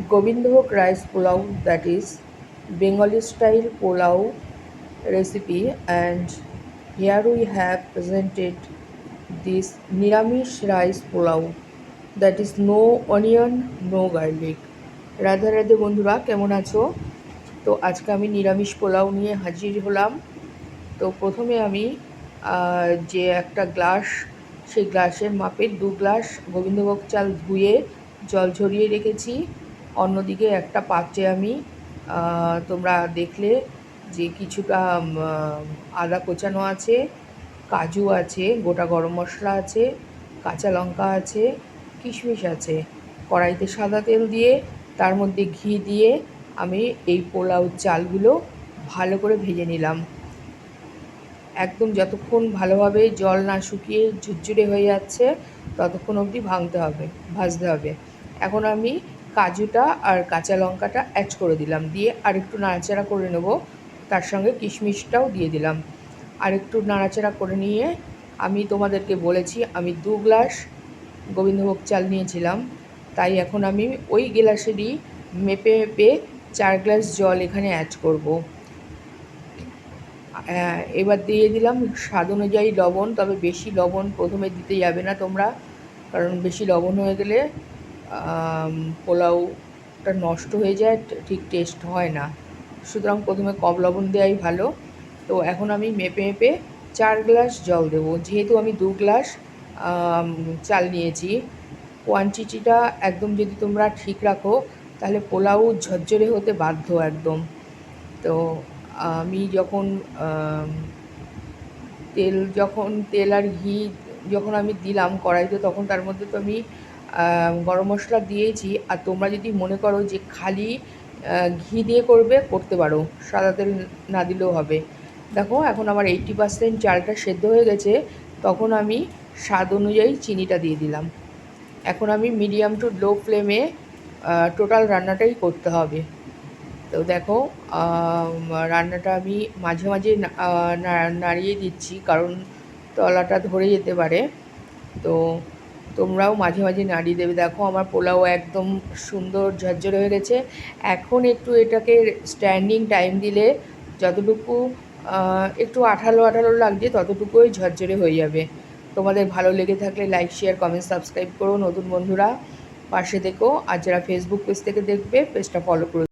Govindhog rice pulao, that is Bengali style pulao recipe, and here we have presented this Niramish rice pulao, that is no onion, no garlic. Radhe Radhe বন্ধুরা, কেমন আছো? তো আজকে আমি নিরামিষ পোলাও নিয়ে হাজির হলাম। তো প্রথমে আমি যে একটা গ্লাস, সেই গ্লাসের মাপের 2 গ্লাস গোবিন্দভোগ চাল ধুয়ে জল ঝরিয়ে রেখেছি। অন্যদিকে একটা পাত্রে আমি তোমরা দেখলে যে কিছুটা আদা কোচানো আছে, কাজু আছে, গোটা গরম মশলা আছে, কাঁচা লঙ্কা আছে, কিশমিশ আছে। কড়াইতে সাদা তেল দিয়ে তার মধ্যে ঘি দিয়ে আমি এই পোলাও চালগুলো ভালো করে ভেজে নিলাম। একদম যতক্ষণ ভালোভাবে জল না শুকিয়ে ঝুরঝুরে হয়ে যাচ্ছে ততক্ষণ অবধি ভাজতে হবে। এখন আমি কাজুটা আর কাঁচা লঙ্কাটা অ্যাড করে দিলাম, দিয়ে আরেকটু নাড়াচাড়া করে নেব। তার সঙ্গে কিশমিশটাও দিয়ে দিলাম। আরেকটু নাড়াচাড়া করে নিয়ে আমি তোমাদেরকে বলেছি আমি 2 গ্লাস গোবিন্দভোগ চাল নিয়েছিলাম, তাই এখন আমি ওই গ্লাসেরই মেপে মেপে 4 গ্লাস জল এখানে অ্যাড করব। এবার দিয়ে দিলাম স্বাদ অনুযায়ী লবণ, তবে বেশি লবণ প্রথমে দিতে যাবে না তোমরা, কারণ বেশি লবণ হয়ে গেলে পোলাওটা নষ্ট হয়ে যায়, ঠিক টেস্ট হয় না। সুতরাং প্রথমে কম লবণ দেওয়াই ভালো। তো এখন আমি মেপে মেপে 4 গ্লাস জল দেবো, যেহেতু আমি 2 গ্লাস চাল নিয়েছি। কোয়ান্টিটিটা একদম যদি তোমরা ঠিক রাখো তাহলে পোলাও ঝরঝরে হতে বাধ্য একদম। তো আমি যখন তেল আর ঘি যখন আমি দিলাম কড়াইতে, তখন তার মধ্যে তো আমি গরম মশলা দিয়েছি। আর তোমরা যদি মনে করো যে খালি ঘি দিয়ে করতে পারো, সাদা তেল না দিলেও হবে। দেখো এখন আমার 80% চালটা সেদ্ধ হয়ে গেছে, তখন আমি স্বাদ অনুযায়ী চিনিটা দিয়ে দিলাম। এখন আমি মিডিয়াম টু লো ফ্লেমে টোটাল রান্নাটাই করতে হবে। তো দেখো রান্নাটা আমি মাঝে মাঝে নাড়িয়ে দিচ্ছি, কারণ তলাটা ধরে যেতে পারে। তো তোমরাও মাঝে মাঝে নাড়িয়ে দেবে। দেখো আমার পোলাও একদম সুন্দর ঝরঝরে হয়ে গেছে। এখন একটু এটাকে স্ট্যান্ডিং টাইম দিলে যতটুকু একটু আঠালো আঠালো লাগছে ততটুকুই ঝরঝরে হয়ে যাবে। তোমাদের ভালো লেগে থাকলে লাইক, শেয়ার, কমেন্ট, সাবস্ক্রাইব করো। নতুন বন্ধুরা পাশে থেকো, আর যারা ফেসবুক পেজ থেকে দেখবে পেজটা ফলো করো।